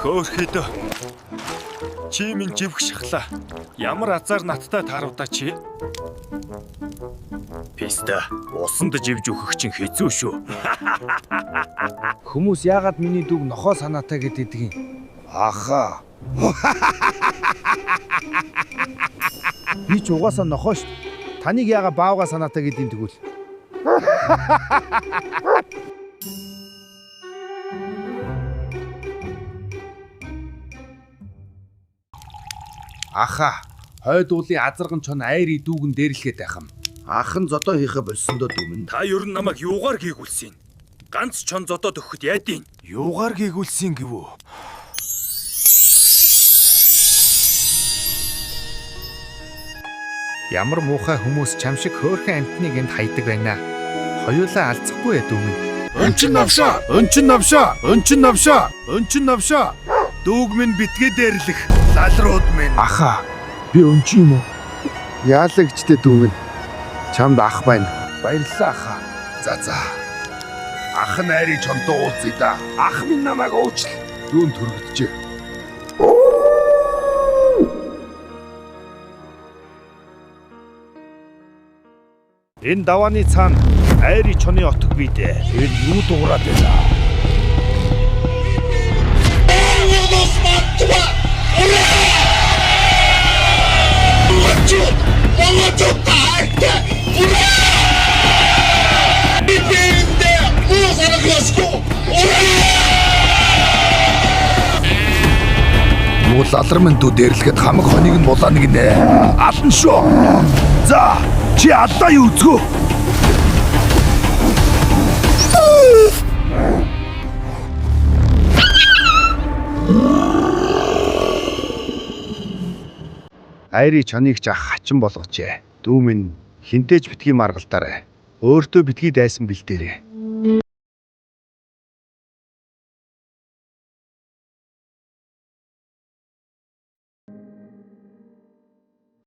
Хөөхөд. Чи минь живх шахлаа. Ямар азар надтай таарвдаа чи? Писта, усанд живж өгөх чинь хэцүү шүү. Хүмүүс яагаад миний дүүг нохоо санаатай гэдэг юм? Аха. Би ч угаасаа нохоо шүү. Таныг яагаад баавга санаатай гэдэг юм тэгвэл? Аха. Хойд уулын азарган чон айрын дүүгэн дээрлэхэд байх юм. Ах нь зодоо хийхэ болсондоо дүүмэн. Та ер нь намайг юугаар гээгүүлсэн? Ганц чон зодоод өгөхөд яадیں۔ Юугаар гээгүүлсэн гэвүү? Ямар муухай хүмүүс чам шиг хөөрхөн амтныг энд хайдаг байна. Хоёулаа алцахгүй дүүмэн. Өнчин навшаа! Дүүг минь битгээ дээрлэх. Лалрууд минь. Аха. Би өнч юм уу? Яалагчтэй дүүмэн. Чамд ах байна. Баярлалаа аха. За. Ах нь айрын чонтоо уулзъя да. Ах минь намайг уучлаа. Дүүн төрөгдөж. Энэ давааны цаана айрын чоны отог бийдэ. Тэр юу дуурайд байна? Юу лалармын дүү дээрлэхэд хамаг хоныг нь булаана гинэ. Ална шүү. За, чи алдаа юу үзгөө? Айрын чоныг ч ах хачин болгочээ. Дүү минь хинтээж битгий маргалдаарай. Өөртөө битгий дайсан бэлдээрээ.